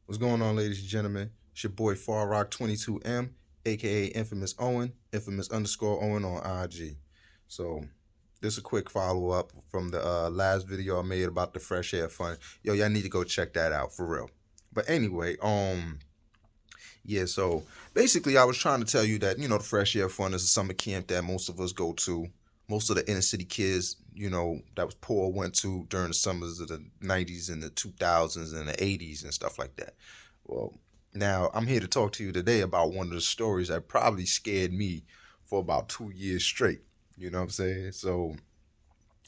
What's going on, ladies and gentlemen? It's your boy Far Rock 22M, aka Infamous Owen, infamous underscore Owen on IG. So, this is a quick follow up from the last video I made about the fresh air fund. Yo, y'all need to go check that out for real. But anyway, yeah, so basically, I was trying to tell you that, the Fresh Air Fund is a summer camp that most of us go to. Most of the inner city kids, that was poor went to during the summers of the 90s and the 2000s and the 80s and stuff like that. Well, now I'm here to talk to you today about one of the stories that probably scared me for about 2 years straight. You know what I'm saying? So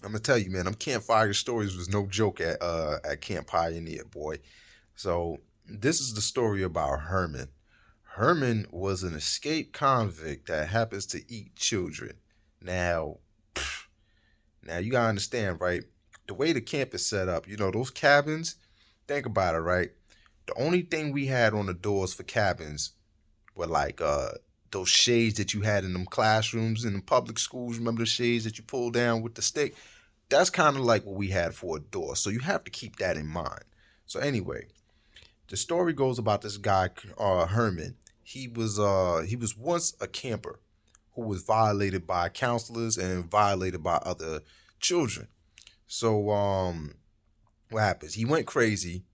I'm gonna tell you, man, them campfire stories was no joke at Camp Pioneer, boy. So this is the story about Herman. Herman was an escaped convict that happens to eat children. Now, now you gotta understand, right? The way the camp is set up, those cabins. Think about it, right? The only thing we had on the doors for cabins were like those shades that you had in them classrooms in the public schools. Remember the shades that you pull down with the stick? That's kind of like what we had for a door. So you have to keep that in mind. So anyway, the story goes about this guy, Herman. He was once a camper who was violated by counselors and violated by other children. So what happens? He went crazy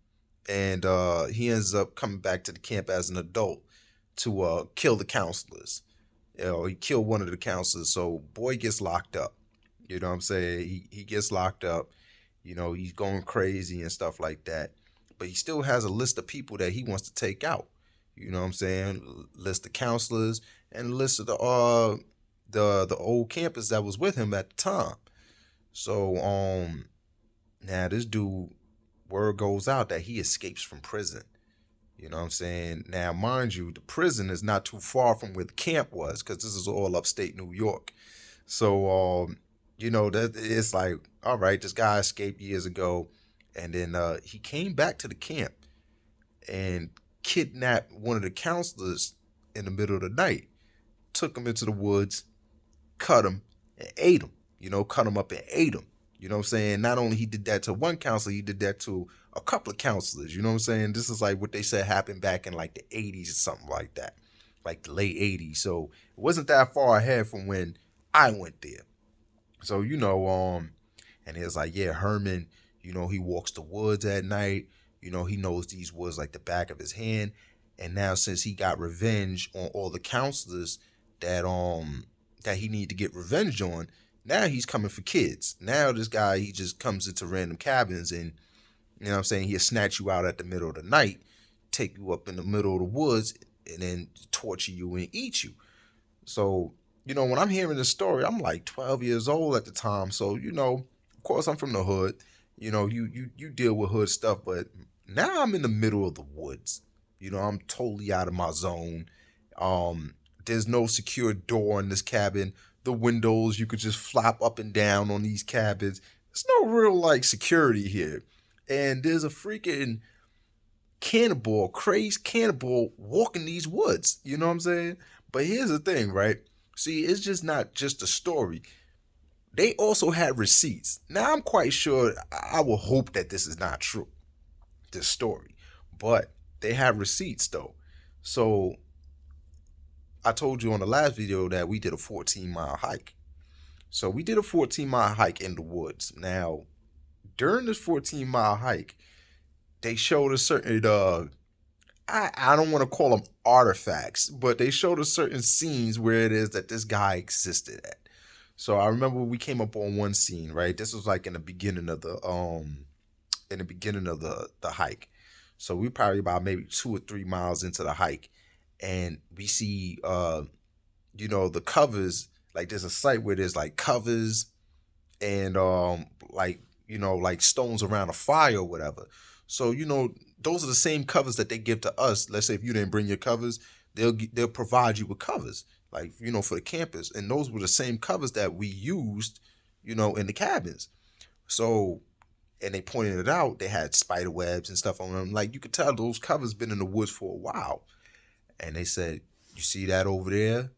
and he ends up coming back to the camp as an adult to kill the counselors. He killed one of the counselors, so boy gets locked up. You know what I'm saying? He gets locked up. He's going crazy and stuff like that. But he still has a list of people that he wants to take out. You know what I'm saying? List of counselors and a list of the old campus that was with him at the time. So now this dude, word goes out that he escapes from prison. You know what I'm saying? Now, mind you, the prison is not too far from where the camp was because this is all upstate New York. So, that it's like, all right, this guy escaped years ago, and then he came back to the camp and kidnapped one of the counselors in the middle of the night, took him into the woods, cut him, and ate him. Cut him up and ate him. You know what I'm saying? Not only he did that to one counselor, he did that to a couple of counselors. You know what I'm saying? This is like what they said happened back in like the 80s or something like that, like the late 80s. So it wasn't that far ahead from when I went there. So and it's like, yeah, Herman, he walks the woods at night. He knows these woods like the back of his hand. And now since he got revenge on all the counselors that he need to get revenge on, now he's coming for kids. Now this guy, he just comes into random cabins and he'll snatch you out at the middle of the night, take you up in the middle of the woods, and then torture you and eat you. So, when I'm hearing this story, I'm like 12 years old at the time. So, of course I'm from the hood. You deal with hood stuff, but now I'm in the middle of the woods. I'm totally out of my zone. There's no secure door in this cabin. The windows, you could just flop up and down on these cabins. There's no real like security here. And there's a freaking cannibal, crazed cannibal walking these woods. You know what I'm saying? But here's the thing, right? See, it's just not just a story. They also had receipts. Now I'm quite sure, I will hope that this is not true, this story. But they have receipts though. So I told you on the last video that we did a 14-mile hike. So we did a 14-mile hike in the woods. Now, during this 14-mile hike, they showed us certain I don't want to call them artifacts, but they showed us certain scenes where it is that this guy existed at. So I remember we came up on one scene, right? This was like in the beginning of the hike. So we probably about maybe 2 or 3 miles into the hike, and we see the covers, like there's a site where there's like covers and like stones around a fire or whatever. So those are the same covers that they give to us. Let's say if you didn't bring your covers, they'll provide you with covers, like for the campus. And those were the same covers that we used, in the cabins. So, and they pointed it out. They had spider webs and stuff on them. Like you could tell those covers been in the woods for a while. And they said, "You see that over there?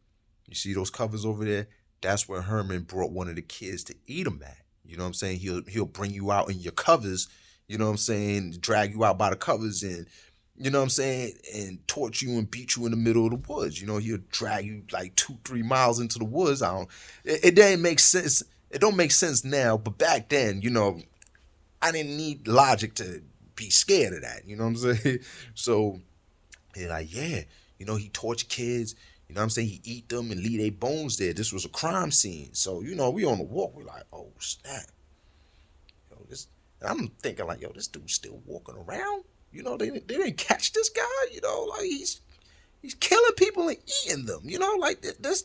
You see those covers over there? That's where Herman brought one of the kids to eat them at." You know what I'm saying? He'll bring you out in your covers, you know what I'm saying, drag you out by the covers and you know what I'm saying, and torture you and beat you in the middle of the woods. You know, he'll drag you like 2-3 miles into the woods. I don't. It doesn't make sense. It don't make sense now, but back then, you know, I didn't need logic to be scared of that. You know what I'm saying? So they're like, yeah, you know, he tortured kids. You know what I'm saying? He eat them and leave their bones there. This was a crime scene. So, you know, we on the walk. We're like, oh, snap. Yo, this. And I'm thinking like, yo, this dude's still walking around. You know, they didn't catch this guy. You know, like he's killing people and eating them. You know, like this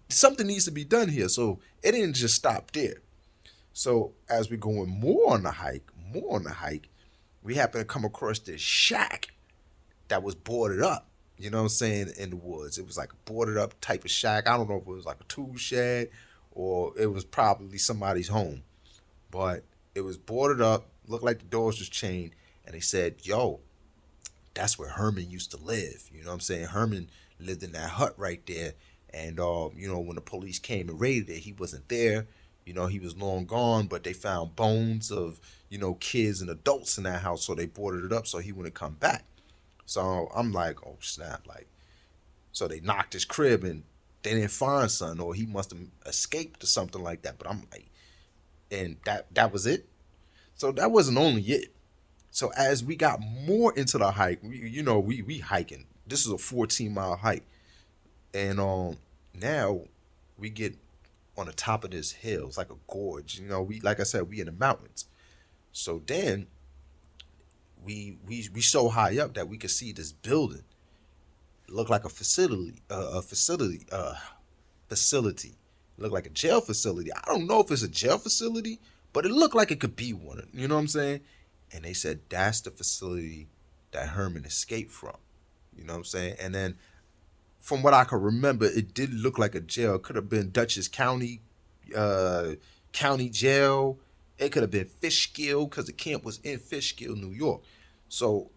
something needs to be done here. So it didn't just stop there. So as we're going more on the hike, we happen to come across this shack that was boarded up. You know what I'm saying? In the woods, it was like a boarded up type of shack. I don't know if it was like a tool shed or it was probably somebody's home, but it was boarded up. Looked like the doors was chained, and they said, "Yo, that's where Herman used to live." You know what I'm saying? Herman lived in that hut right there. And you know, when the police came and raided it, he wasn't there. You know, he was long gone, but they found bones of, you know, kids and adults in that house, so they boarded it up so he wouldn't come back. So I'm like, oh snap, like, so they knocked his crib and they didn't find son, or he must have escaped or something like that. But I'm like, and that was it. So that wasn't only it. So as we got more into the hike, you know, we hiking. This is a 14-mile hike, and now we get on the top of this hill. It's like a gorge. You know, we like I said, we in the mountains. So then we so high up that we could see this building. It looked like a facility. It looked like a jail facility. I don't know if it's a jail facility, but it looked like it could be one. You know what I'm saying? And they said that's the facility that Herman escaped from. You know what I'm saying? And then from what I can remember, it did look like a jail. It could have been Dutchess County, uh, County Jail. It could have been Fishkill because the camp was in Fishkill, New York. So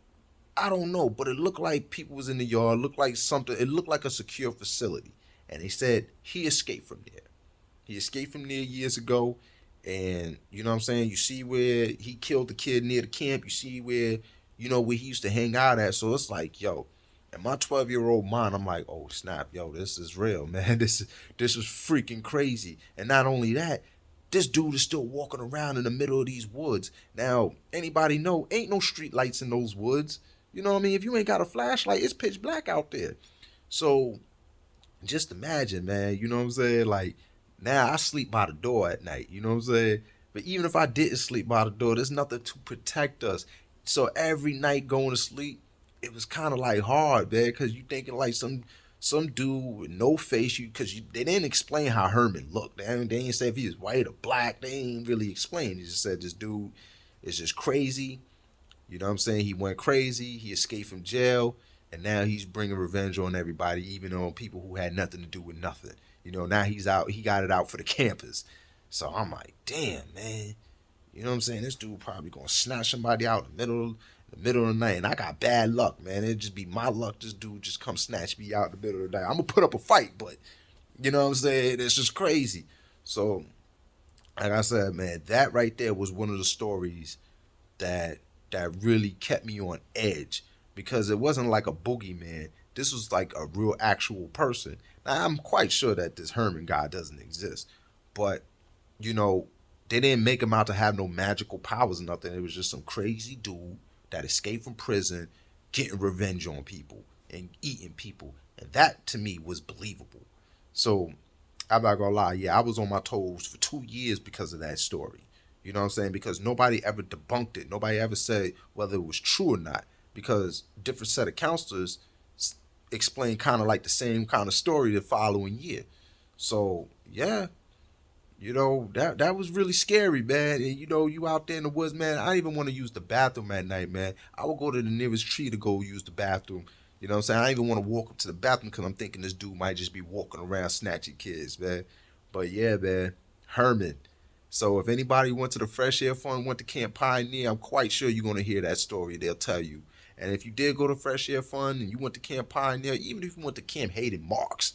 I don't know, but it looked like people was in the yard. It looked like something. It looked like a secure facility, and they said he escaped from there. He escaped from there years ago, and you know what I'm saying. You see where he killed the kid near the camp. You see where, you know, where he used to hang out at. So it's like, yo, in my 12-year-old mind, I'm like, oh snap, yo, this is real, man. This is freaking crazy. And not only that, this dude is still walking around in the middle of these woods. Now, anybody know, ain't no street lights in those woods. You know what I mean? If you ain't got a flashlight, it's pitch black out there. So just imagine, man, you know what I'm saying? Like, now I sleep by the door at night, you know what I'm saying? But even if I didn't sleep by the door, there's nothing to protect us. So every night going to sleep, it was kind of like hard, man, because you thinking like some dude with no face, because they didn't explain how Herman looked. They didn't say if he was white or black. They ain't really explain. They just said this dude is just crazy. You know what I'm saying? He went crazy. He escaped from jail, and now he's bringing revenge on everybody, even on people who had nothing to do with nothing. You know, now he's out. He got it out for the campus. So I'm like, damn, man. You know what I'm saying? This dude probably gonna snatch somebody out in the middle of the night, and I got bad luck, man. It'd just be my luck. This dude just come snatch me out in the middle of the night. I'm gonna put up a fight, but you know what I'm saying? It's just crazy. So, like I said, man, that right there was one of the stories that really kept me on edge because it wasn't like a boogeyman. This was like a real actual person. Now I'm quite sure that this Herman guy doesn't exist, but you know, they didn't make him out to have no magical powers or nothing. It was just some crazy dude that escaped from prison, getting revenge on people and eating people, and that to me was believable. So I'm not gonna lie, yeah, I was on my toes for 2 years because of that story. You know what I'm saying? Because nobody ever debunked it. Nobody ever said whether it was true or not. Because different set of counselors explained kind of like the same kind of story the following year. So yeah, you know, that was really scary, man. And you know, you out there in the woods, man. I didn't even want to use the bathroom at night, man. I would go to the nearest tree to go use the bathroom. You know what I'm saying? I didn't even want to walk up to the bathroom because I'm thinking this dude might just be walking around snatching kids, man. But yeah, man, Herman. So if anybody went to the Fresh Air Fund, went to Camp Pioneer, I'm quite sure you're gonna hear that story. They'll tell you. And if you did go to Fresh Air Fund and you went to Camp Pioneer, even if you went to Camp Hayden Marks,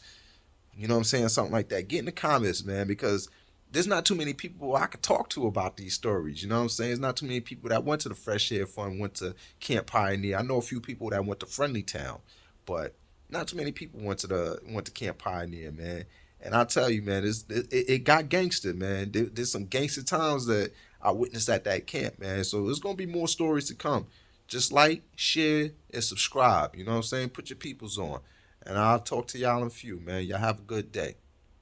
you know what I'm saying, something like that, get in the comments, man, because there's not too many people I could talk to about these stories. You know what I'm saying? There's not too many people that went to the Fresh Air Fund, went to Camp Pioneer. I know a few people that went to Friendly Town, but not too many people went to Camp Pioneer, man. And I tell you, man, it got gangster, man. There's some gangster times that I witnessed at that camp, man. So there's gonna be more stories to come. Just like, share, and subscribe. You know what I'm saying? Put your peoples on. And I'll talk to y'all in a few, man. Y'all have a good day.